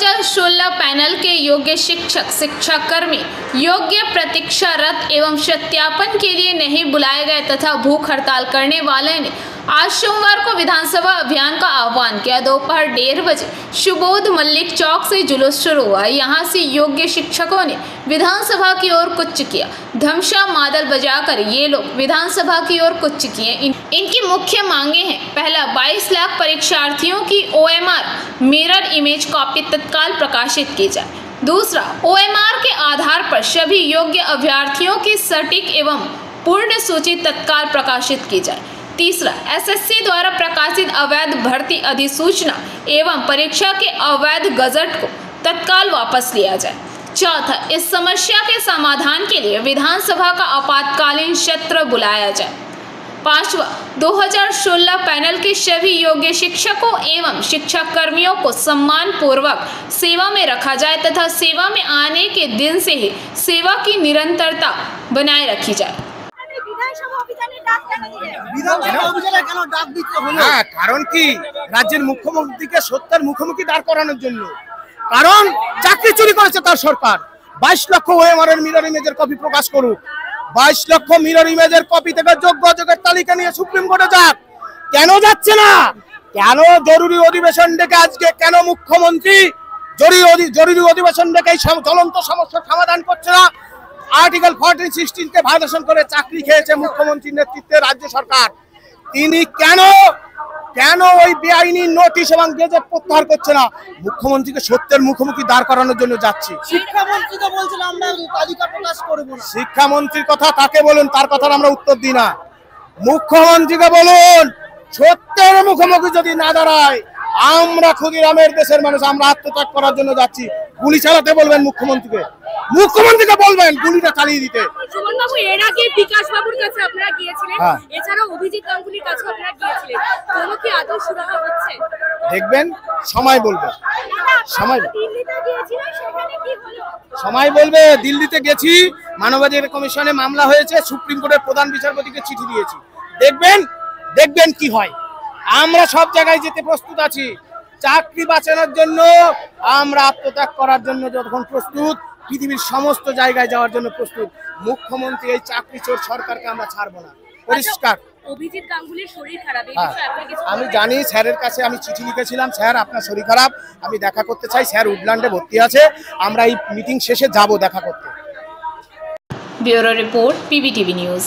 2016 panel के योग्य शिक्षक शिक्षाकर्मी योग्य प्रतीक्षारत एवं सत्यापन के लिए नहीं बुलाए गए तथा भूख हड़ताल करने वाले ने आज सोमवार को विधानसभा अभियान का आह्वान किया। दोपहर 1:30 बजे सुबोध मल्लिक चौक से जुलूस शुरू हुआ। यहां से योग्य शिक्षकों ने विधानसभा की ओर कूच किया। धमशा मादल बजाकर ये लोग विधानसभा की ओर कूच किए। इनकी मुख्य मांगे हैं, पहला 22 लाख परीक्षार्थियों की OMR मिरर इमेज कॉपी तत्काल प्रकाशित की जाए। दूसरा, OMR के आधार पर सभी योग्य अभ्यर्थियों की सटीक एवं पूर्ण सूची तत्काल प्रकाशित की जाए। तीसरा, SSC द्वारा प्रकाशित अवैध भर्ती अधिसूचना एवं परीक्षा के अवैध गजट को तत्काल वापस लिया जाए। चौथा, इस समस्या के समाधान के लिए विधानसभा का आपातकालीन सत्र बुलाया जाए। पांचवा, 2016 पैनल के सभी योग्य शिक्षकों एवं शिक्षाकर्मियों को सम्मान पूर्वक सेवा में रखा जाए तथा सेवा में आने के दिन से ही सेवा की निरंतरता बनाए रखी जाए। कारण কি রাজ্যের মুখ্যমন্ত্রীকে সত্যের মুখোমুখি দাঁড় করানোর জন্য, কারণ চাকরি চুরি করেছে তার সরকার। 22 লক্ষ OMR এর মিরর ইমেজের কপি প্রকাশ করুক। 22 লক্ষ মিরর ইমেজের কপি থেকে যোগ্য অযোগ্যের তালিকা নিয়ে সুপ্রিম কোর্টে যাক। কেন যাচ্ছে না? কেন জরুরি অধিবেশন ডেকে আজকে কেন মুখ্যমন্ত্রী জরুরি অধিবেশন ডেকে এই জ্বলন্ত সমস্যার সমাধান করছে না? आर्टिकल 14-16 के भाषण করে চাকরি খেয়েছে মুখ্যমন্ত্রীর নেতৃত্বে রাজ্য সরকার। তিনি কেন ওই বেআইনি নোটিশ এবং গেজেট প্রত্যাহার করছে না? মুখ্যমন্ত্রীকে সত্যের মুখোমুখি দাঁড় করানোর জন্য যাচ্ছি। শিক্ষামন্ত্রীকে বলছেন আমরা তালিকা প্রকাশ করব। শিক্ষামন্ত্রীর কথা তাকে বলুন, তার কথার আমরা উত্তর দিই না। মুখ্যমন্ত্রীকে বলুন, সত্যের মুখোমুখি যদি না দাঁড়ায় আমরা ক্ষুদিরামের দেশের মানুষ আমরা আত্মত্যাগ করার জন্য যাচ্ছি। গুলি চালাতে বলবেন মুখ্যমন্ত্রীকে বলবেন গুলিটা চালিয়ে দিতে। সুমন বাবু, এর আগে বিকাশ বাবুর কাছে আপনারা গিয়েছিলেন, এছাড়াও অভিজিৎ গাঙ্গুলির কাছে আপনারা গিয়েছিলেন, কোনো কি আদৌ সুরাহা হচ্ছে? দেখবেন, সময় বলবে। দিল্লিতে গিয়েছিলেন, সেখানে কি হলো? সময় বলবে। দিল্লিতে গেছি, মানবাধিকার কমিশনে মামলা হয়েছে, সুপ্রিম কোর্টের প্রধান বিচারপতিকে চিঠি দিয়েছি। দেখবেন কি হয়। আমরা সব জায়গায় যেতে প্রস্তুত আছি। চাকরি বাঁচানোর জন্য আমরা আত্মত্যাগ করার জন্য যখন প্রস্তুত, পৃথিবীর সমস্ত জায়গায় যাওয়ার জন্য প্রস্তুত। মুখ্যমন্ত্রী এই চাকরি চোর সরকারকে আমরা ছাড়বো না, পরিষ্কার। অভিজিৎ গাঙ্গুলির শরীর খারাপ, এই বিষয়ে আপনি কিছু আমি জানি, স্যারের কাছে আমি চিঠি লিখেছিলাম, স্যার আপনার শরীর খারাপ, আমি দেখা করতে চাই। স্যার উডল্যান্ডে ভর্তি আছে, আমরা এই মিটিং শেষে যাব দেখা করতে। Bureau report, PBTV news.